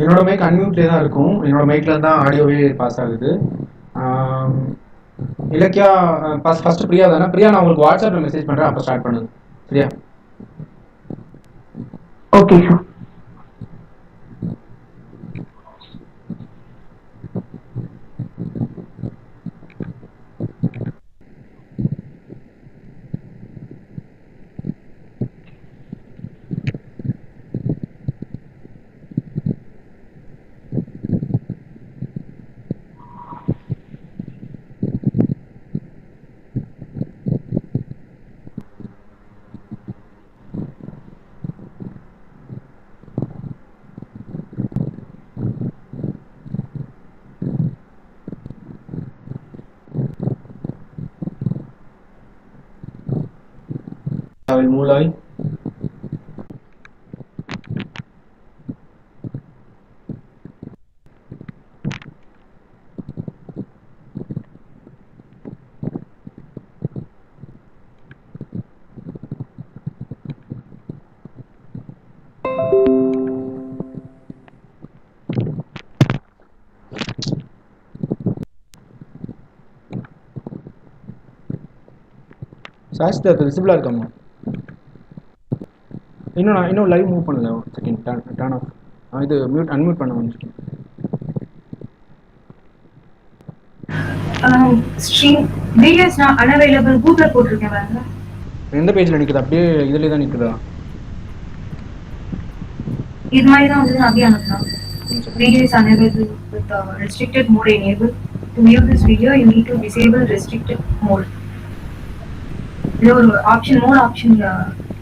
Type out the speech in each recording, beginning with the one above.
என்னோட மைக் அன்மியூட்லேயே தான் இருக்கும். என்னோட மைக்கில் தான் ஆடியோவே பாஸ் ஆகுது. இலக்கியா ஃபர்ஸ்ட் பிரியா தானே? பிரியா, நான் உங்களுக்கு வாட்ஸ்அப்பில் மெசேஜ் பண்ணுறேன், அப்போ ஸ்டார்ட் பண்ணுங்க. Priya. Okay sir. I will move live. சாஸ்திர விசிபிளாக இருக்காமா? இன்னும் லைவ் மூவ் பண்ணல. Second turn of. இது மியூட் அன்மியூட் பண்ண வந்துருக்கேன். ஸ்ட்ரீம் வீடியோஸ் நான் அன்அவைலபிள் கூகுள்ல போட்டுருக்கேன் பாருங்க. எந்த பேஜ்ல நிக்குது? அப்படியே இதுல தான் நிக்குதா? இது மாதிரி தான் வந்து அப்படியே அனுப்பலாம். Videos unavailable with restricted mode enable. To view this video you need to disable restricted mode. இது ஒரு ஆப்ஷன், மோட் ஆப்ஷன்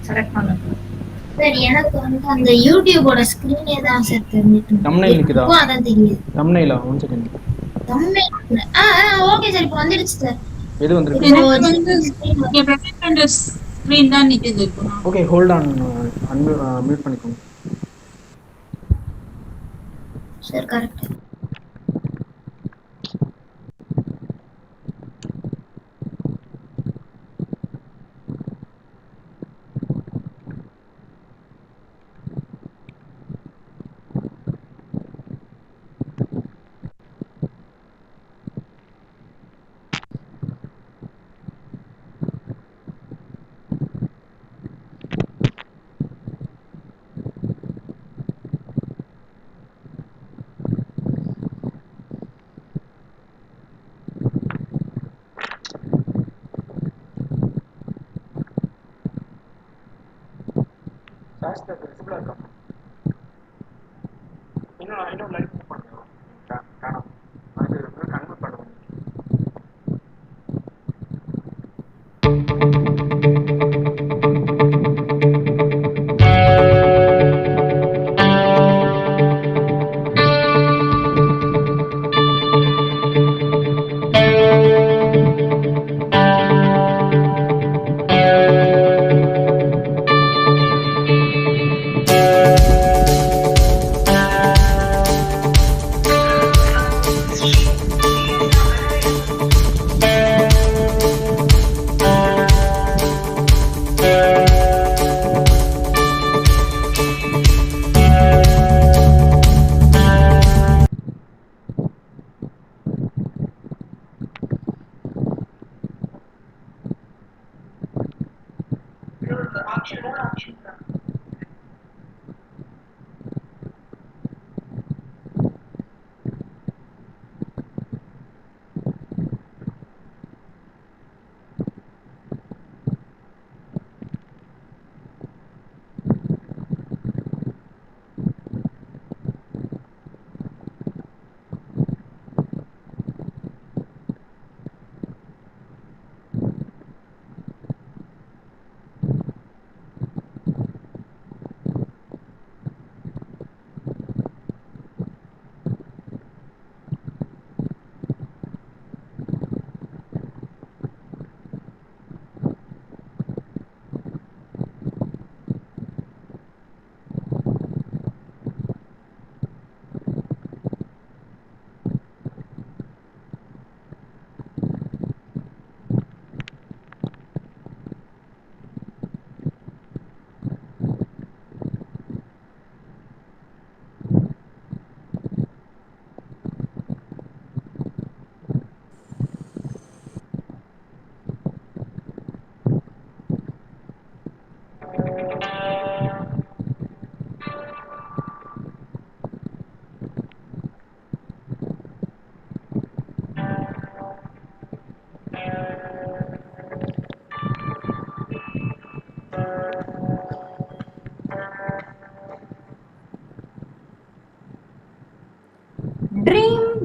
செலக்ட் பண்ணுங்க. சார் எனக்கு வந்து அந்த யூடியூபோட ஸ்கிரீனே தான் சார் தெரிஞ்சிட்டு. தம்ப்நெயில் நிக்குதா? அதான் தெரியுது. தம்ப்நெயிலா? 1 செகண்ட். தம்ப்நெயில் ஓகே சார், இப்போ வந்துருச்சு சார். எது வந்திருக்கு? எனக்கு வந்து இங்க பிரசன்ட் ஸ்கிரீன் தான் நிக்குது இப்போ. Okay, hold on. மியூட் பண்ணிக்கோங்க சார். கரெக்ட். சாஸ்திர விசிபிளாக இருக்காமா? இன்னும் லைவ் மூவ் பண்ணுங்க. Turn of. அது மியூட் அன்மியூட் பண்ண வந்துருக்கேன்.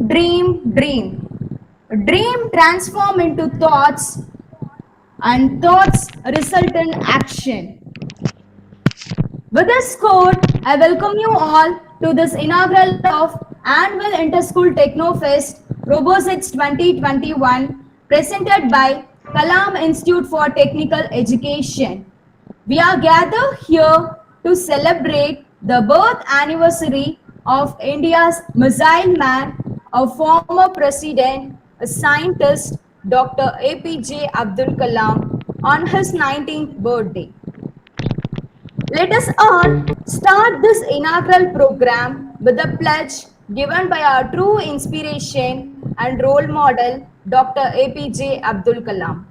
dream, dream. Dream transform into thoughts, and thoughts result in action. With this quote, I welcome you all to this inaugural of Annual Interschool Techno Fest Robozest 2021 presented by KALAM Institute for Technical Education. We are gathered here to celebrate the birth anniversary of India's missile man, a former president, a scientist, Dr. APJ Abdul Kalam, on his 19th birthday. Let us all start this inaugural program with a pledge given by our true inspiration and role model, Dr. APJ Abdul Kalam.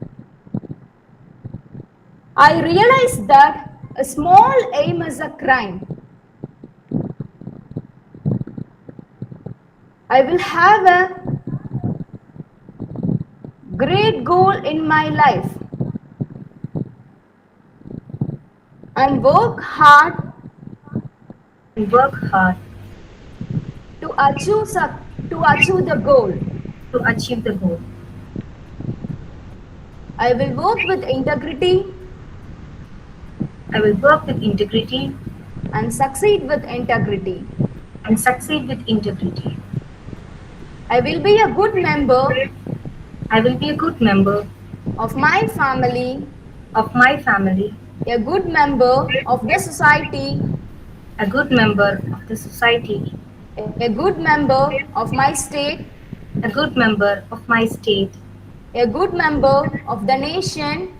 I realize that a small aim is a crime. I will have a great goal in my life and work hard to achieve the goal. I will work with integrity and succeed with integrity. I will be a good member of my family, a good member of the society, a good member of my state, a good member of the nation,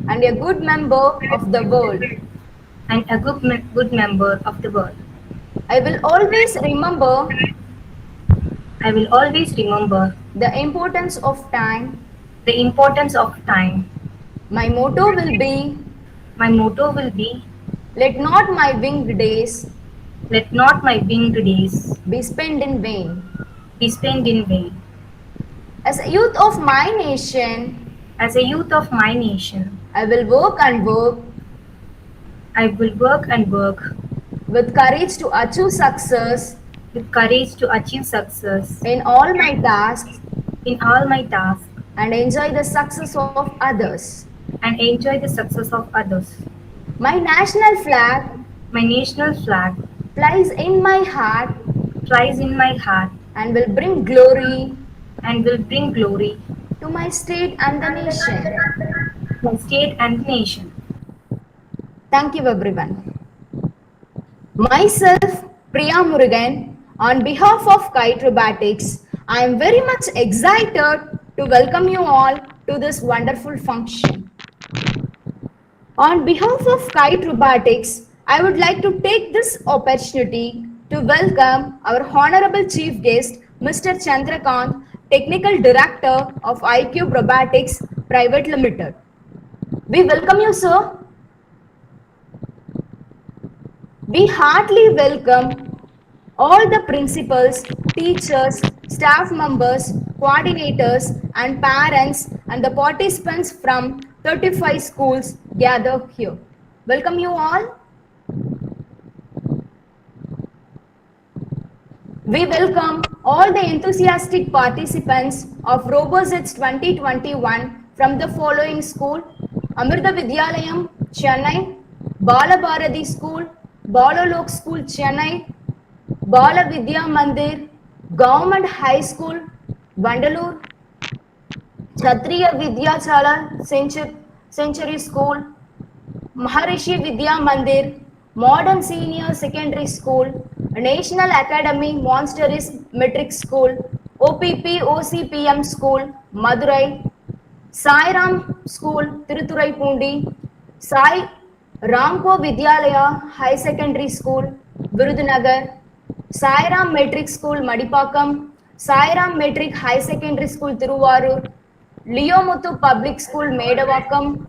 and a good member of the world. I will always remember the importance of time. My motto will be, let not my winged days be spent in vain. As a youth of my nation, I will work and work with courage to achieve success in all my tasks and enjoy the success of others. My national flag flies in my heart and will bring glory to my state and the nation. Thank you, everyone. Myself, Priya Murugan, on behalf of KITE Robotics, I am very much excited to welcome you all to this wonderful function. On behalf of KITE Robotics, I would like to take this opportunity to welcome our Honorable Chief Guest, Mr. Chandrakant, Technical Director of iCube Robotics Private Limited. We welcome you, sir. We heartily welcome all the principals, teachers, staff members, coordinators, and parents, and the participants from 35 schools gathered here. Welcome you all. We welcome all the enthusiastic participants of Robozest 2021 from the following school: Amrita Vidyalayam, Chennai; Bala Bharati School, Balalok School, Chennai; Bala Vidya Mandir, Government High School, Vandalur; Kshatriya Vidyachala Century School, Maharishi Vidya Mandir, Modern Senior Secondary School, National Academy Monsteris Metric School, OPP OCPM School, Madurai; Sai Ram School, Tiruthurai, Sai Ramko Vidyalaya High Secondary School, Virudhunagar; Sai Ram Metric School, Madipakam; Sai Ram Metric High Secondary School, Thiruvarur; Leo Muthu Public School, Medavakam;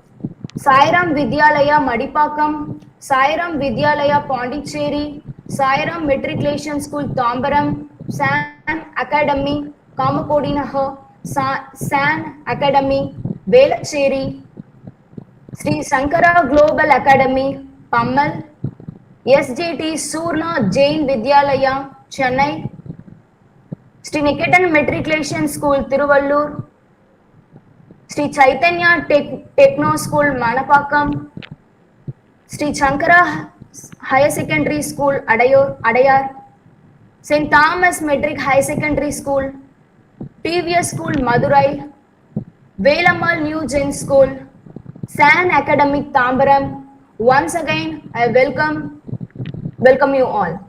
Sai Ram Vidyalaya, Madipakam; Sai Ram Vidyalaya, Pondicherry; Sai Ram Matriculation School, Tambaram; San Academy, Kamakodinaha; San Academy, Velachery; Sri Sankara Global Academy, Pammal; SJT Surna Jain Vidyalaya, Chennai, Sri Niketan Matriculation School, Tiruvallur, Sri Chaitanya Techno School, Manapakam, Sri Shankara Higher Secondary School, Adayar, St. Thomas Metric High Secondary School, TVS School, Madurai, Velamal New Gen School, San Academic Tambaram. Once again, I welcome you all.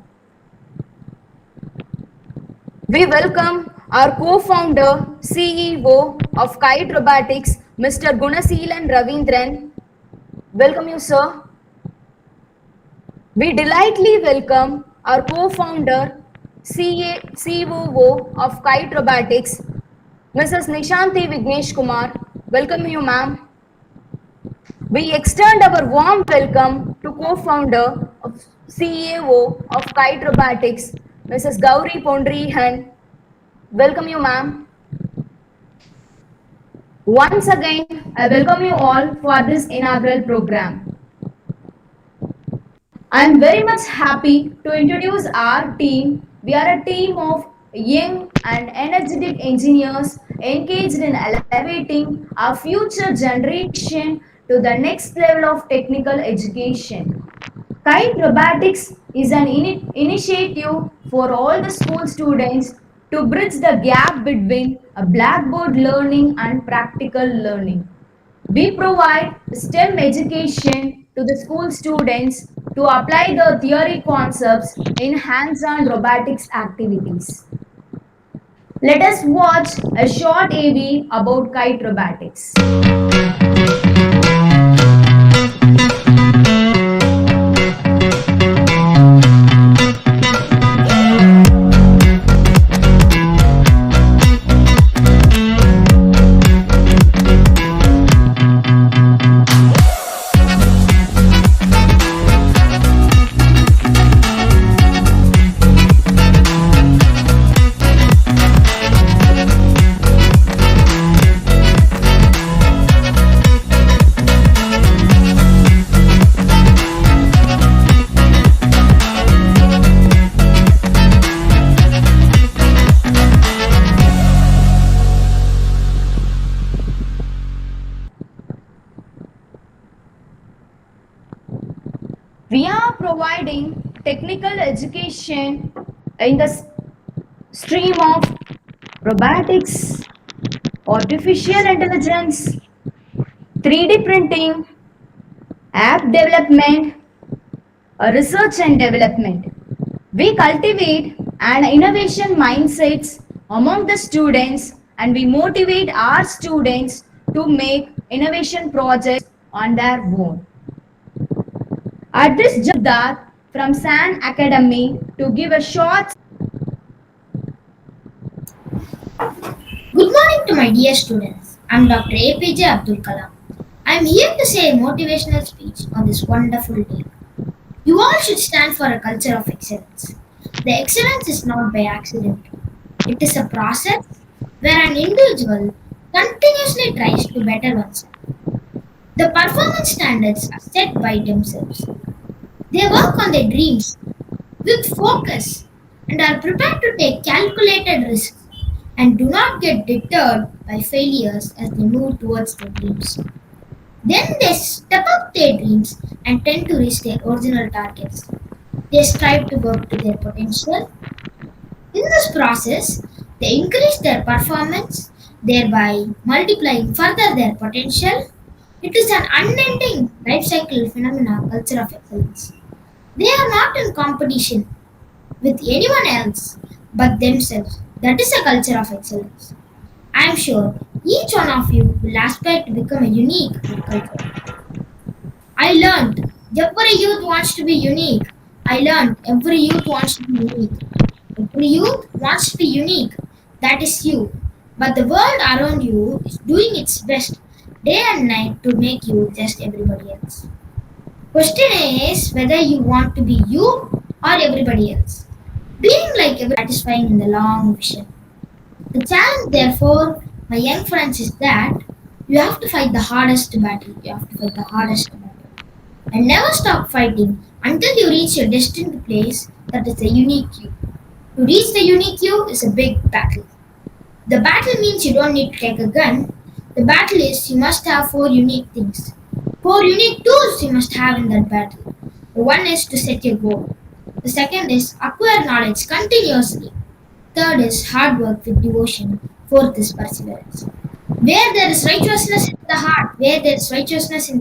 We welcome our co-founder, CEO of KITE Robotics, Mr. Gunaseelan Ravindran. Welcome you, sir. We delightfully welcome our co-founder, COO of KITE Robotics, Mrs. Nishanti Vignesh Kumar. Welcome you, ma'am. We extend our warm welcome to co-founder of CEO of KITE Robotics, Mrs. Gauri Pondrihan. Welcome you, ma'am. Once again, I welcome you all for this inaugural program. I am very much happy to introduce our team. We are a team of young and energetic engineers engaged in elevating our future generation to the next level of technical education. KITE Robotics is an initiative for all the school students to bridge the gap between a blackboard learning and practical learning. We provide STEM education to the school students to apply the theory concepts in hands-on robotics activities. Let us watch a short AV about KITE Robotics. We are providing technical education in the stream of robotics, artificial intelligence, 3D printing, app development, research and development. We cultivate an innovation mindsets among the students and we motivate our students to make innovation projects on their own. At this Jabdat from San Academy to give a short. Good morning to my dear students. I'm Dr. APJ Abdul Kalam. I'm here to say a motivational speech on this wonderful day. You all should stand for a culture of excellence. The excellence is not by accident. It is a process where an individual continuously tries to better oneself. The performance standards are set by themselves. They work on their dreams with focus and are prepared to take calculated risks and do not get deterred by failures as they move towards their dreams. Then they step up their dreams and tend to reach their original targets. They strive to work to their potential. In this process, they increase their performance, thereby multiplying further their potential. It is an unending life cycle phenomena culture of excellence. They are not in competition with anyone else but themselves. That is a culture of excellence. I am sure each one of you will aspire to become a unique culture. I learned every youth wants to be unique. I learned every youth wants to be unique. Every youth wants to be unique. That is you. But the world around you is doing its best day and night to make you just everybody else. Question is whether you want to be you or everybody else. Being like everybody is satisfying in the long vision. The challenge, therefore, my young friends, is that you have to fight the hardest battle. You have to fight the hardest battle. And never stop fighting until you reach your destined place that is the unique you. To reach the unique you is a big battle. The battle means you don't need to take a gun. The battle is you must have four unique things. Four unique tools you must have in that battle. The one is to set your goal. The second is acquire knowledge continuously. Third is hard work with devotion. Fourth is perseverance. Where there is righteousness in the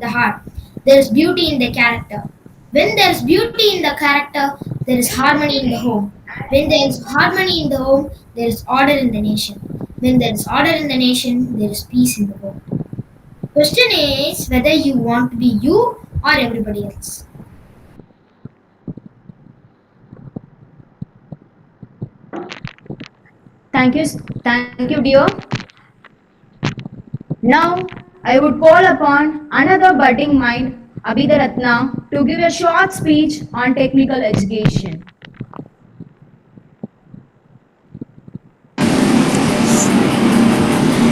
heart, there is beauty in the character. When there is beauty in the character, there is harmony in the home. When there is harmony in the home, there is order in the nation. When there is order in the nation, there is peace in the home. Question is whether you want to be you or everybody else. Thank you, thank you, dear. Now, I would call upon another budding mind, Abhidaratna, to give a short speech on technical education.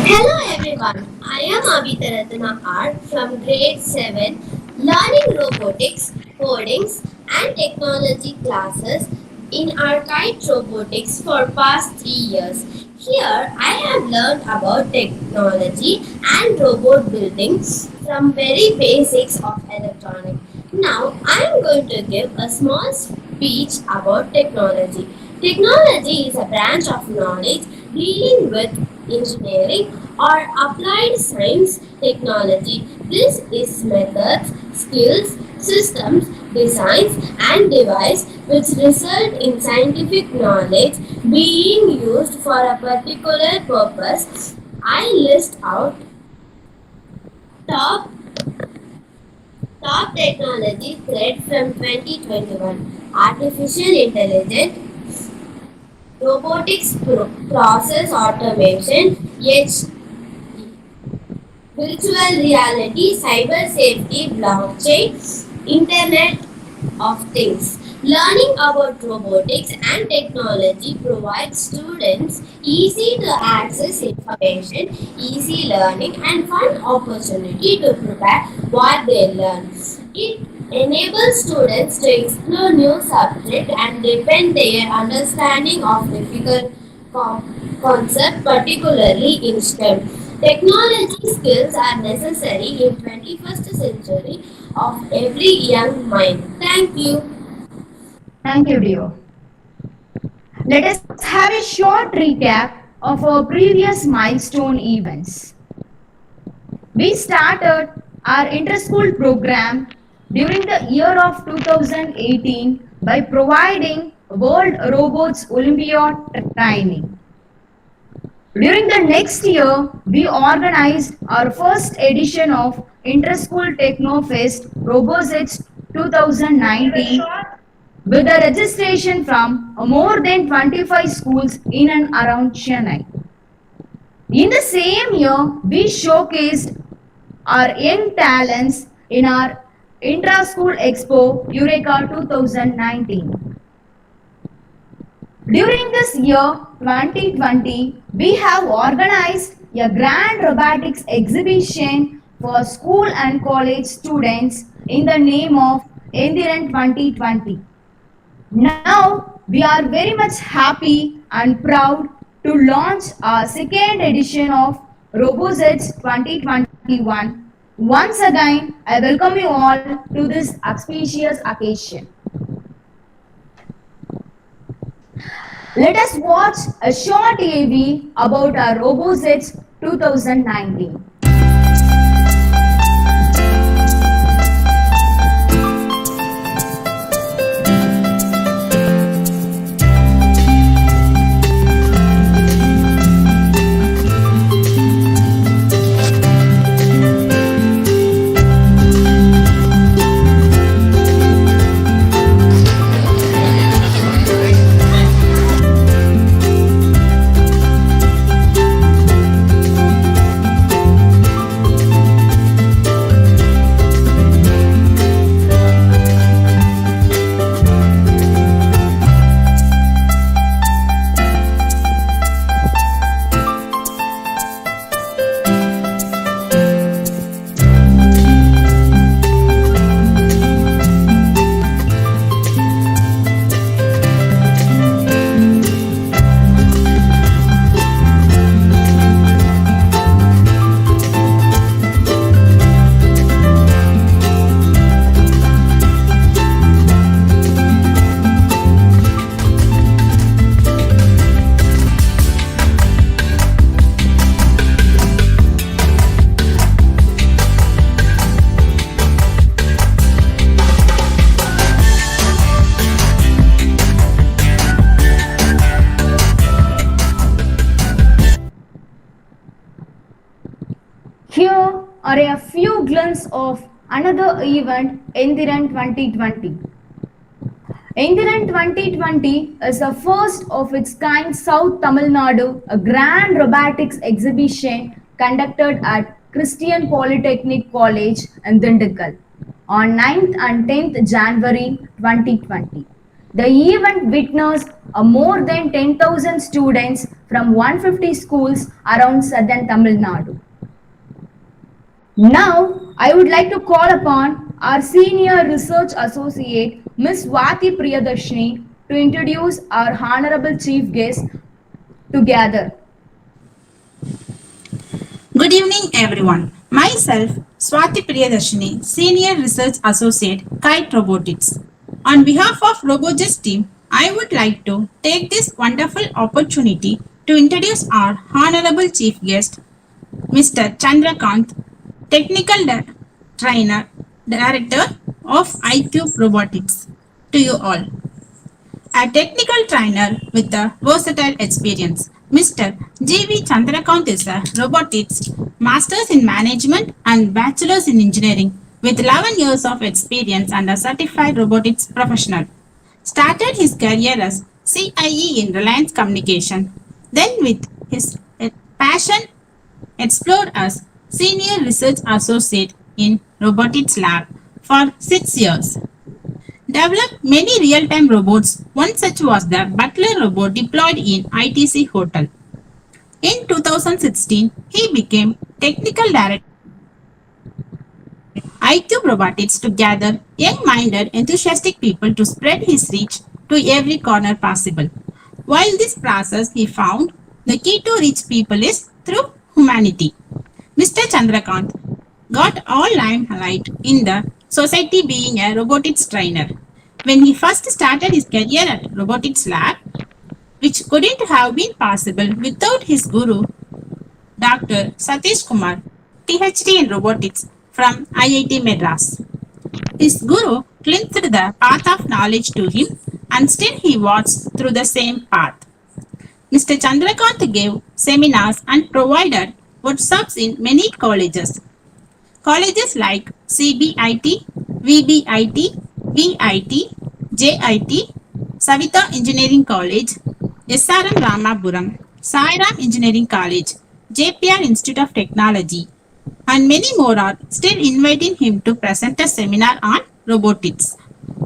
Hello everyone, I am Abhidaratna R from grade 7, learning robotics, codings and technology classes in our KITE robotics for past 3 years. Here I have learned about technology and robot building from very basics of electronics. Now I am going to give a small speech about technology. Technology is a branch of knowledge dealing with engineering or applied science technology. This is methods, skills, systems, designs and device which result in scientific knowledge being used for a particular purpose. I list out top technology thread from 2021. Artificial intelligence, robotics, process automation, virtual reality, cyber safety, blockchain, Internet of Things. Learning about robotics and technology provides students easy to access information, easy learning and fun opportunity to prepare what they learn. It enables students to explore new subjects and deepen their understanding of difficult concepts, particularly in STEM. Technology skills are necessary in 21st century of every young mind. Thank you. Thank you, dear. Let us have a short recap of our previous milestone events. We started our inter-school program during the year of 2018 by providing World Robots Olympiad training. During the next year, we organized our first edition of Inter-School Techno Fest Robozest 2019 with a registration from more than 25 schools in and around Chennai. In the same year, we showcased our young talents in our Intra-School Expo Eureka 2019. During this year 2020, we have organized a grand robotics exhibition for school and college students in the name of Endiran 2020. Now, we are very much happy and proud to launch our second edition of Robozest 2021. Once again, I welcome you all to this auspicious occasion. Let us watch a short AV about our Robozest 2019. glimpse of another event, Endiran 2020. Endiran 2020 is the first of its kind South Tamil Nadu, a grand robotics exhibition conducted at Christian Polytechnic College in Dindigul on 9th and 10th January 2020. The event witnessed a more than 10,000 students from 150 schools around southern Tamil Nadu. Now, I would like to call upon our Senior Research Associate, Ms. Swati Priyadarshini, to introduce our Honorable Chief Guest together. Good evening, everyone. Myself, Swati Priyadarshini, Senior Research Associate, KITE Robotics. On behalf of Robozest team, I would like to take this wonderful opportunity to introduce our Honorable Chief Guest, Mr. Chandrakant, Technical Trainer, Director of iCube Robotics, to you all. A technical trainer with a versatile experience, Mr. G.V. Chandrakant is a robotics master's in management and bachelor's in engineering with 11 years of experience and a certified robotics professional. Started his career as CIE in Reliance Communication, then with his passion explored as Senior Research Associate in Robotics Lab for 6 years. Developed many real-time robots. One such was the Butler robot deployed in ITC Hotel. In 2016, he became Technical Director iCube Robotics to gather young-minded, enthusiastic people to spread his reach to every corner possible. While this process, he found the key to reach people is through humanity. Mr. Chandrakant got all limelight in the society being a robotics trainer. When he first started his career at Robotics Lab, which couldn't have been possible without his guru, Dr. Satish Kumar, PhD in robotics from IIT Madras. His guru cleansed the path of knowledge to him and still he walks through the same path. Mr. Chandrakant gave seminars and provided workshops in many colleges. Colleges like CBIT, VBIT, VIT, JIT, Savita Engineering College, SRM Ramapuram, Sairam Engineering College, JPR Institute of Technology, and many more are still inviting him to present a seminar on robotics.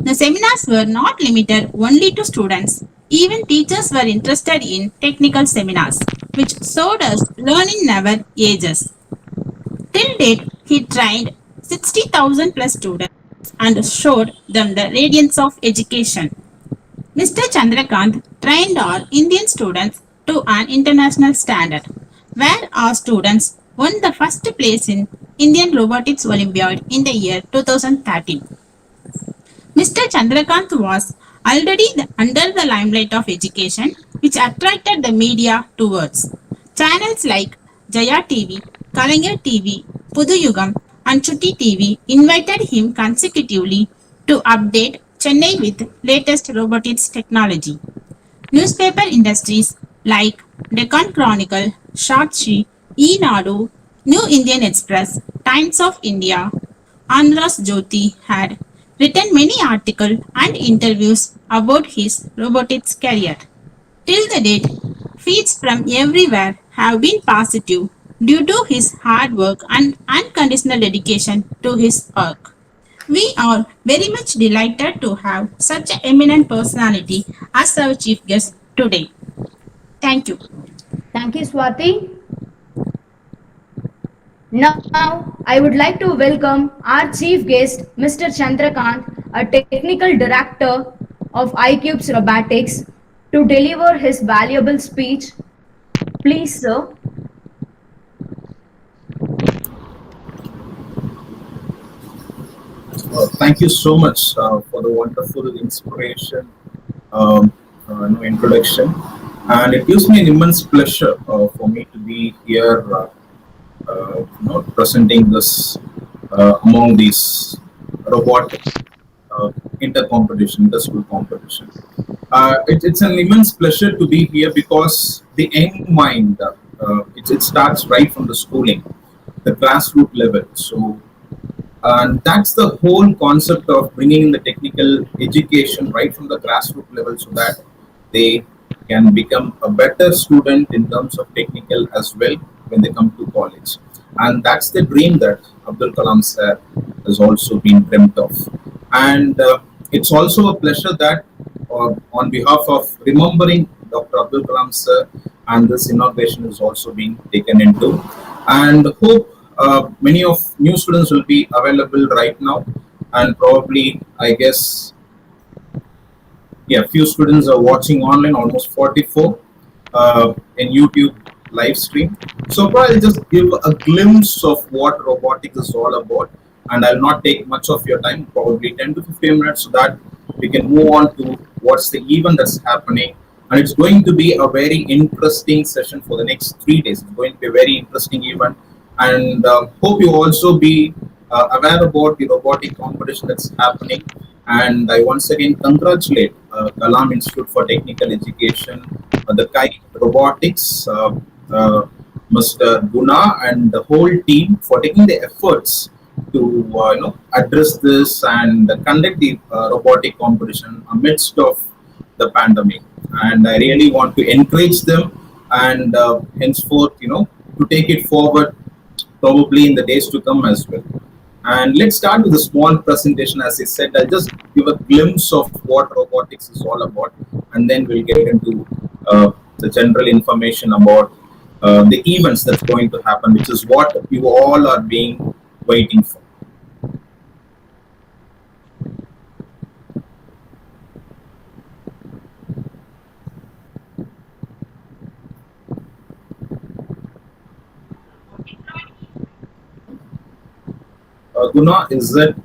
The seminars were not limited only to students. Even teachers were interested in technical seminars, which showed us learning never ages. Till date, he trained 60,000 plus students and showed them the radiance of education. Mr. Chandrakant trained our Indian students to an international standard, where our students won the first place in Indian Robotics Olympiad in the year 2013. Mr. Chandrakant was already under the limelight of education, which attracted the media towards. Channels like Jaya TV, Kalanger TV, Puduyugam, and Chutti TV invited him consecutively to update Chennai with latest robotics technology. Newspaper industries like Deccan Chronicle, Sakshi, Inaugural, New Indian Express, Times of India, Andhra's Jyoti had written many articles and interviews about his robotics career. Till the date, feeds from everywhere have been positive due to his hard work and unconditional dedication to his work. We are very much delighted to have such an eminent personality as our chief guest today. Thank you. Thank you, Swati. Now, I would like to welcome our chief guest, Mr. Chandrakant, a technical director of iCube's Robotics, to deliver his valuable speech. Please, sir. Thank you so much for the wonderful inspiration introduction, and it gives me an immense pleasure for me to be here, presenting this among these robotic industrial competition. It's an immense pleasure to be here because the young mind, it starts right from the schooling, the grassroots level. So And that's the whole concept of bringing in the technical education right from the grassroots level so that they can become a better student in terms of technical as well when they come to college. And that's the dream that Abdul Kalam sir has also been dreamt of. And it's also a pleasure that on behalf of remembering Dr. Abdul Kalam sir, and this inauguration is also being taken into. And hope many of new students will be available right now, and probably I guess yeah, few students are watching online, almost 44 in YouTube live stream. So I'll just give a glimpse of what robotics is all about, and I'll not take much of your time, probably 10 to 15 minutes, so that we can move on to what's the event that's happening. And it's going to be a very interesting session for the next 3 days. It's going to be a very interesting event, and hope you also be aware about the robotic competition that's happening. And I once again congratulate Kalam Institute for Technical Education, the KITE Robotics, Mr. Guna, and the whole team for taking the efforts to address this and conduct the robotic competition amidst of the pandemic. And I really want to encourage them, and henceforth, to take it forward probably in the days to come as well. And let's start with a small presentation. As I said, I'll just give a glimpse of what robotics is all about, and then we'll get into the general information about the events that's going to happen, which is what you all are being waiting for. Guna, is that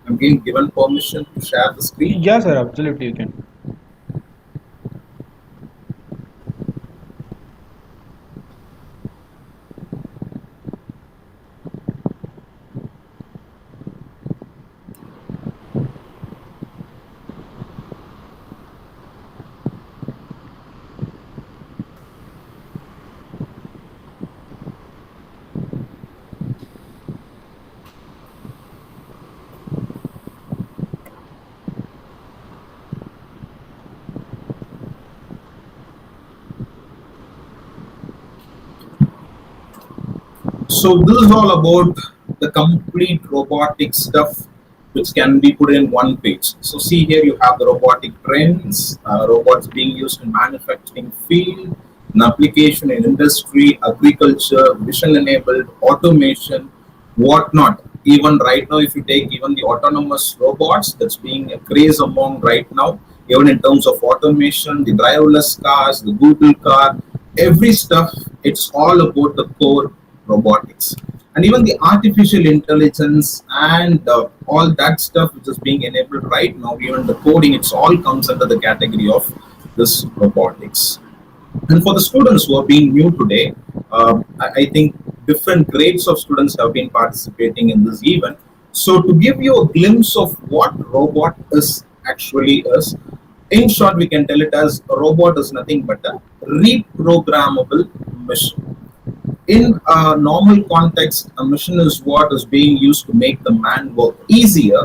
I'm being given permission to share the screen? Yeah, sir, absolutely, you can. So this is all about the complete robotic stuff which can be put in one page. So see here you have the robotic trends, robots being used in manufacturing field, in application in industry, agriculture, vision enabled, automation, whatnot. Even right now, if you take even the autonomous robots, that's being a craze among right now, even in terms of automation, the driverless cars, the Google car, every stuff, it's all about the core robotics. And even the artificial intelligence and all that stuff which is being enabled right now, even the coding, it's all comes under the category of this robotics. And for the students who are being new today, I think different grades of students have been participating in this event. So to give you a glimpse of what robot is actually is, in short, we can tell it as a robot is nothing but a reprogrammable machine. In a normal context, a machine is what is being used to make the man work easier,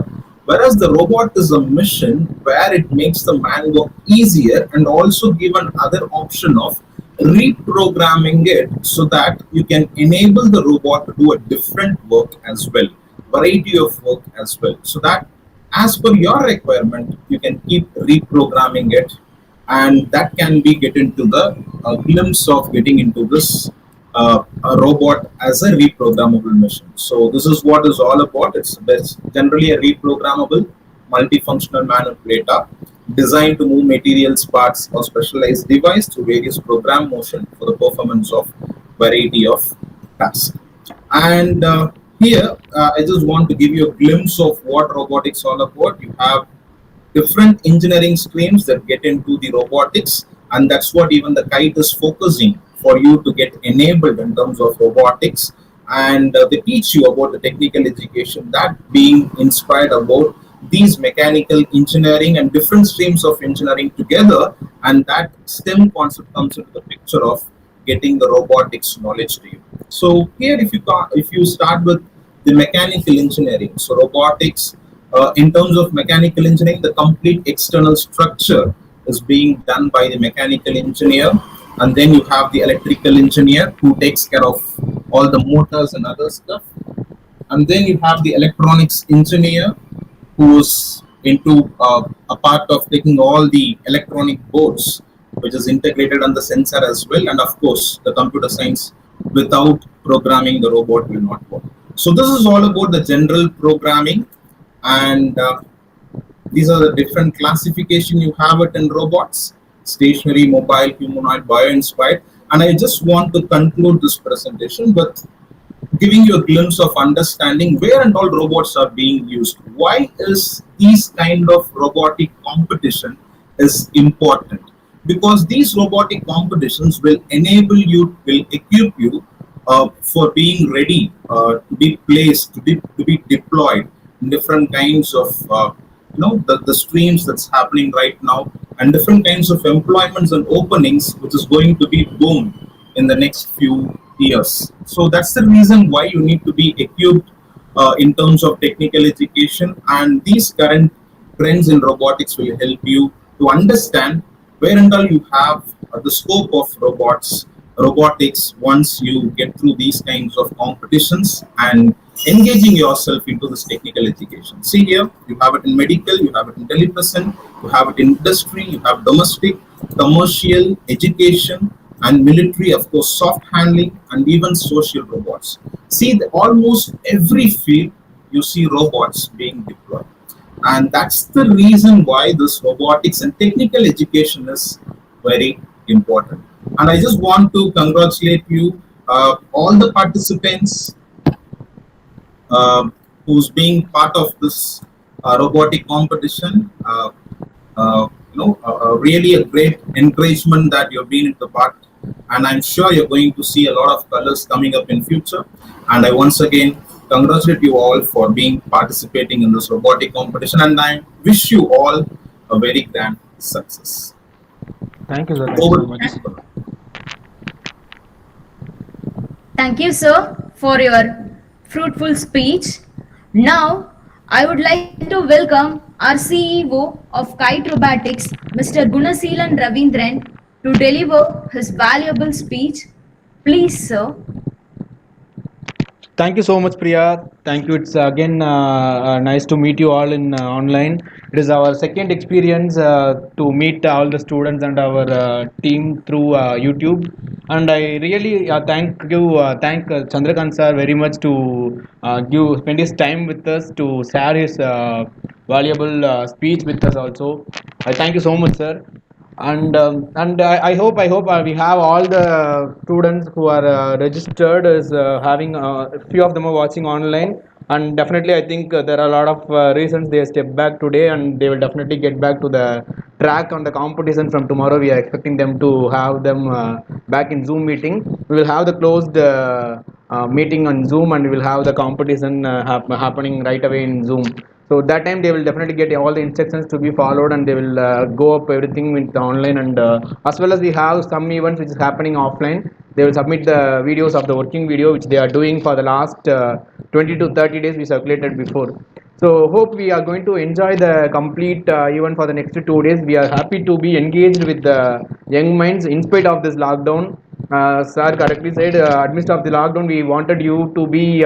whereas the robot is a machine where it makes the man work easier, and also give another option of reprogramming it so that you can enable the robot to do a different work as well, variety of work as well, so that as per your requirement you can keep reprogramming it, and that can be get into the glimpse of getting into this a robot as a reprogrammable machine. So this is what is all about. It's generally a reprogrammable multifunctional manipulator designed to move materials, parts, or specialized device through various program motion for the performance of variety of tasks. And here I just want to give you a glimpse of what robotics all about. You have different engineering streams that get into the robotics, and that's what even the KITE is focusing for you to get enabled in terms of robotics. And they teach you about the technical education that being inspired about these mechanical engineering and different streams of engineering together, and that STEM concept comes into the picture of getting the robotics knowledge to you. So here if you start with the mechanical engineering. So robotics, in terms of mechanical engineering, the complete external structure is being done by the mechanical engineer, and then you have the electrical engineer who takes care of all the motors and other stuff, and then you have the electronics engineer who's into a part of taking all the electronic boards which is integrated on the sensor as well, and of course the computer science. Without programming, the robot will not work. So this is all about the general programming, and these are the different classification you have it in robots: stationary, mobile, humanoid, bio-inspired. And I just want to conclude this presentation with giving you a glimpse of understanding where and all robots are being used. Why is these kind of robotic competition is important? Because these robotic competitions will enable you, will equip you for being ready to be placed, to be deployed in different kinds of the streams that's happening right now, and different kinds of employments and openings which is going to be boom in the next few years. So that's the reason why you need to be equipped in terms of technical education, and these current trends in robotics will help you to understand where and all you have the scope of robotics once you get through these kinds of competitions and engaging yourself into this technical education. See here, you have it in medical, you have it in telemedicine, you have it in industry, you have domestic, commercial, education, and military, of course, soft handling, and even social robots. See, almost every field you see robots being deployed. And that's the reason why this robotics and technical education is very important. And I just want to congratulate you, all the participants who's being part of this robotic competition. Really a great encouragement that you've been into part, and I'm sure you're going to see a lot of colors coming up in future. And I once again congratulate you all for being participating in this robotic competition, and I wish you all a very grand success. Thank you, sir. Thank you so much. Thank you, sir, for your fruitful speech. Now, I would like to welcome our CEO of KITE Robotics, Mr. Gunaseelan Ravindran, to deliver his valuable speech. Please, sir. Thank you so much, Priya. Thank you. It's again nice to meet you all in online. It is our second experience to meet all the students and our team through YouTube. And I really thank Chandrakant sir very much to spend his time with us to share his valuable speech with us also. I thank you so much, sir. And I hope we have all the students who are registered as having a few of them are watching online, and definitely I think there are a lot of reasons they step back today, and they will definitely get back to the track on the competition from tomorrow. We are expecting them to have them back in Zoom meeting. We will have the closed meeting on Zoom, and we will have the competition happening right away in Zoom. So that time they will definitely get all the instructions to be followed, and they will go up everything with online, and as well as we have some events which is happening offline. They will submit the videos of the working video which they are doing for the last 20 to 30 days we circulated before. So hope we are going to enjoy the complete event for the next 2 days. We are happy to be engaged with the young minds in spite of this lockdown. Sir correctly said, amidst of the lockdown, we wanted you to be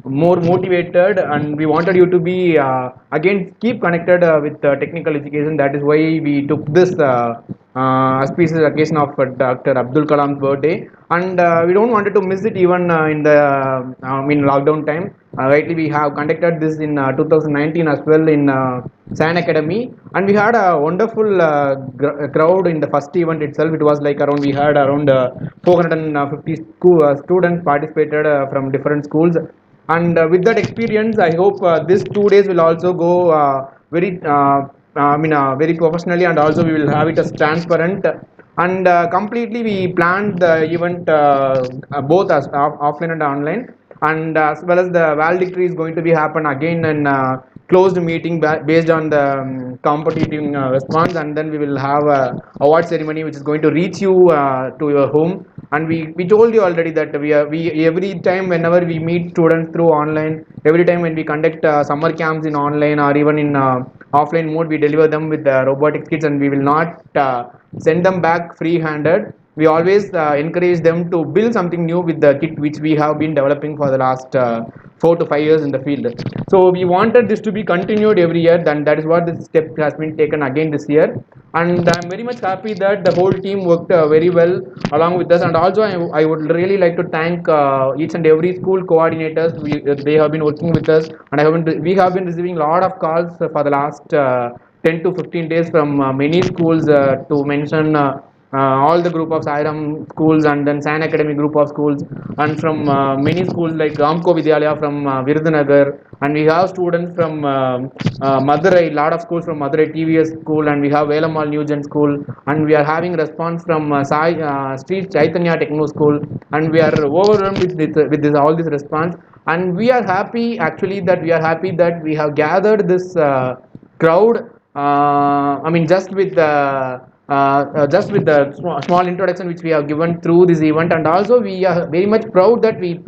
more motivated, and we wanted you to be again keep connected with technical education. That is why we took this auspicious occasion of Dr. Abdul Kalam's birthday, and we don't wanted to miss it even in the in lockdown time. Rightly, we have conducted this in 2019 as well in San Academy, and we had a wonderful crowd in the first event itself. It was like around we had around 450 students participated from different schools, and with that experience, I hope these 2 days will also go very professionally, and also we will have it as transparent, and completely we planned the event both as offline and online, and as well as the valedictory is going to be happen again in closed meeting based on the competitive response, and then we will have a award ceremony which is going to reach you to your home. And we told you already that we every time whenever we meet students through online, every time when we conduct summer camps in online or even in offline mode, we deliver them with robotics kits, and we will not send them back free handed. We always encourage them to build something new with the kit which we have been developing for the last 4 to 5 years in the field. So we wanted this to be continued every year, then that is what this step has been taken again this year. And I'm very much happy that the whole team worked very well along with us. And also I would really like to thank each and every school coordinators. They have been working with us, and we have been receiving a lot of calls for the last 10 to 15 days from many schools, to mention all the group of Sairam schools and then San Academy group of schools, and from many schools like Ramko Vidyalaya from Virudhunagar, and we have students from Madurai, lot of schools from Madurai TVS school, and we have Velamal Newgen school, and we are having response from Sri Chaitanya Techno school, and we are overwhelmed with this all this response, and we are happy actually that we have gathered this crowd. I mean, just with the small introduction which we have given through this event, and also we are very much proud that we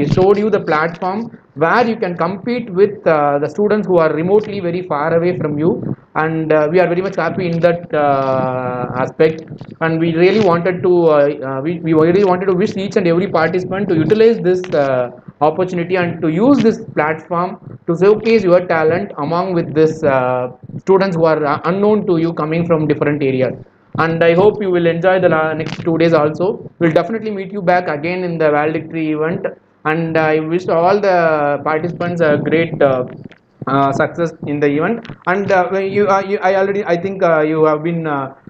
showed you the platform where you can compete with the students who are remotely very far away from you, and we are very much happy in that aspect. And we really wanted to wish each and every participant to utilize this opportunity and to use this platform to showcase your talent among with this students who are unknown to you coming from different areas. And I hope you will enjoy the next 2 days also. We'll definitely meet you back again in the valedictory event, and I wish all the participants a great success in the event. And I think you have been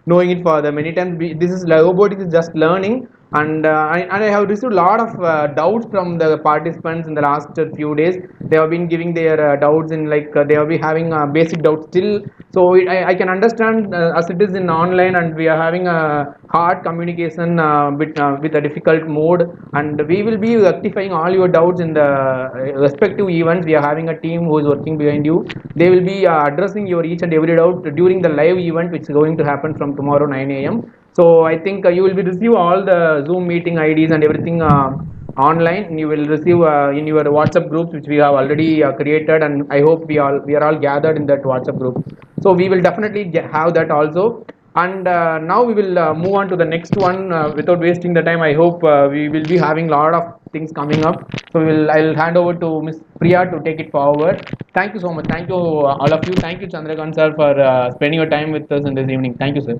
knowing it for the many times. This is robotics is just learning, and I have received a lot of doubts from the participants in the last few days. They have been giving their doubts in, like, they have been having basic doubts still. So I can understand, as it is in online and we are having a hard communication with a difficult mode, and we will be rectifying all your doubts in the respective events. We are having a team who is working behind you. They will be addressing your each and every doubt during the live event which is going to happen from tomorrow 9 a.m. So I think you will be receive all the Zoom meeting IDs and everything online. You will receive in your WhatsApp groups which we have already created, and I hope we are all gathered in that WhatsApp group. So we will definitely have that also. And now we will move on to the next one without wasting the time. I hope we will be having a lot of things coming up. So I'll hand over to Miss Priya to take it forward. Thank you so much. Thank you all of you. Thank you Chandrakant sir for spending your time with us in this evening. Thank you, sir.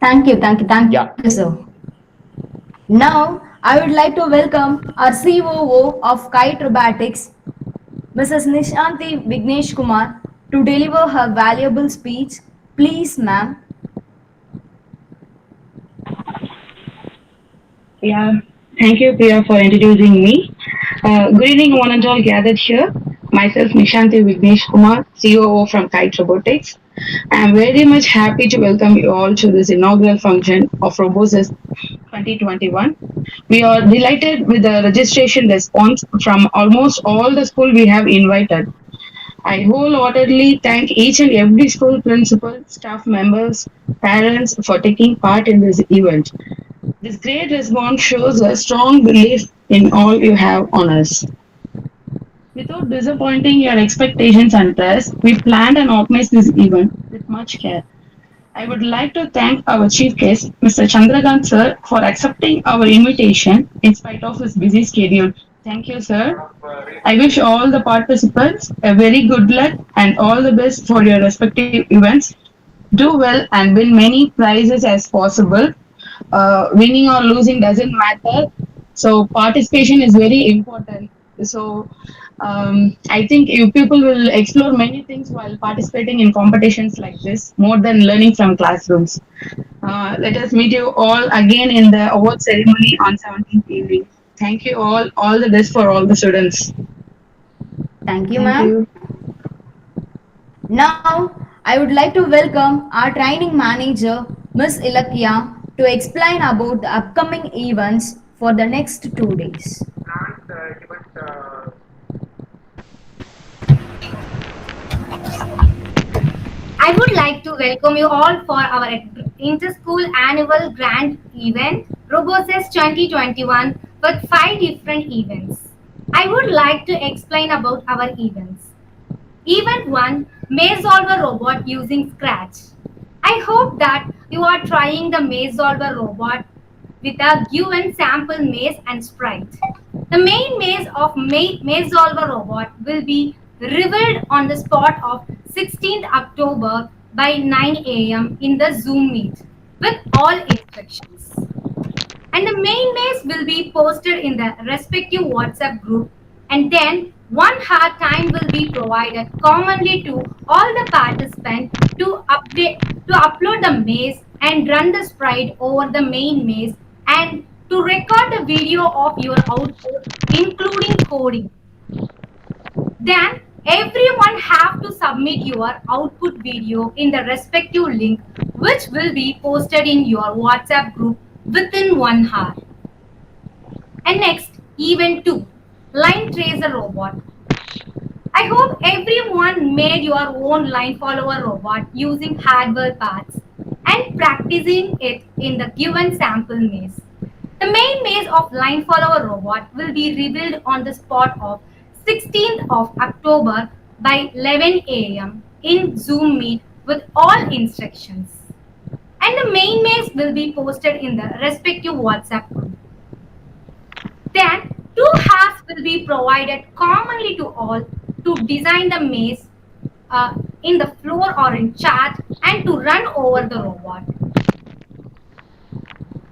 Thank you, Yeah. sir. Now, I would like to welcome our COO of KITE Robotics, Mrs. Nishanti Vignesh Kumar, to deliver her valuable speech. Please, ma'am. Yeah, thank you, Priya, for introducing me. Good evening, one and all gathered here. Myself, Nishanti Vignesh Kumar, COO from KITE Robotics. I am very much happy to welcome you all to this inaugural function of Robozest 2021. We are delighted with the registration response from almost all the schools we have invited. I wholeheartedly thank each and every school principal, staff members, parents for taking part in this event. This great response shows a strong belief in all you have on us. Without disappointing your expectations and trust, we planned and organized this event with much care. I would like to thank our chief guest, Mr. Chandrakant sir, for accepting our invitation in spite of his busy schedule. Thank you, sir. I wish all the participants a very good luck and all the best for your respective events. Do well and win many prizes as possible. Winning or losing doesn't matter. So participation is very important. So I think you people will explore many things while participating in competitions like this, more than learning from classrooms. Let us meet you all again in the award ceremony on 17th evening. Thank you all. All the best for all the students. Thank you, Thank ma'am. you. Now, I would like to welcome our training manager, Ms. Ilakya, to explain about the upcoming events for the next 2 days. I would like to welcome you all for our inter-school annual grand event, Robozest 2021 with 5 different events. I would like to explain about our events. Event 1, Maze Solver Robot using Scratch. I hope that you are trying the Maze Solver robot with a given sample maze and sprite. The main maze of Maze Solver robot will be revealed on the spot of 16th October by 9 a.m. in the Zoom meet with all instructions. And the main maze will be posted in the respective WhatsApp group, and then 1 hour time will be provided commonly to all the participants to upload the maze and run the sprite over the main maze and to record the video of your output including coding. Then everyone have to submit your output video in the respective link which will be posted in your WhatsApp group within 1 hour. And next, event 2, line tracer robot. I hope everyone made your own line follower robot using hardware parts and practicing it in the given sample maze. The main maze of line follower robot will be revealed on the spot of 16th of October by 11 a.m. in Zoom Meet with all instructions. And the main maze will be posted in the respective WhatsApp group. Then 2 halves will be provided commonly to all to design the maze in the floor or in chart and to run over the robot.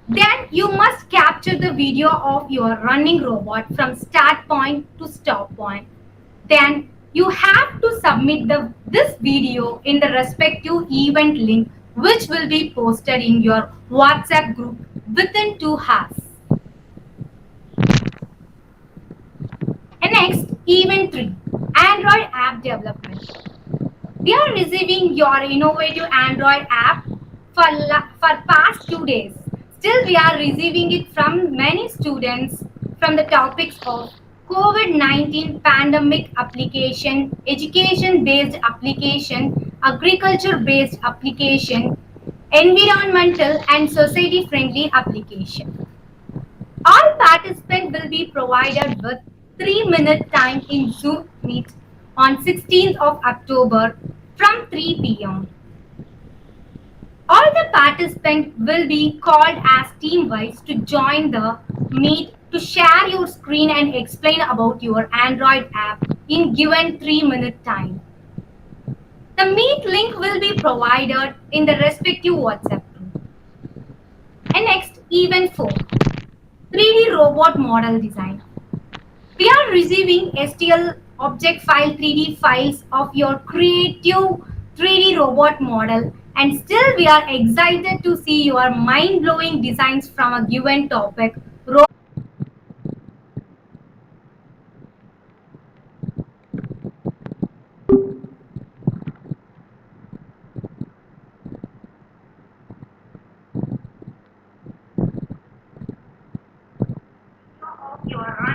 Then you must capture the video of your running robot from start point to stop point. Then you have to submit this video in the respective event link which will be posted in your WhatsApp group within 2 hours. And next, event 3, Android app development. We are receiving your innovative Android app for past 2 days. Still, we are receiving it from many students from the topics of COVID-19 pandemic application, education-based application, agriculture-based application, environmental and society-friendly application. All participants will be provided with 3-minute time in Zoom Meet on 16th of October from 3 p.m. All the participants will be called as team-wise to join the meet to share your screen and explain about your Android app in given 3-minute time. The meet link will be provided in the respective WhatsApp group. And next, event 4, 3D robot model design. We are receiving STL object file 3D files of your creative 3D robot model, and still we are excited to see your mind-blowing designs from a given topic. Of your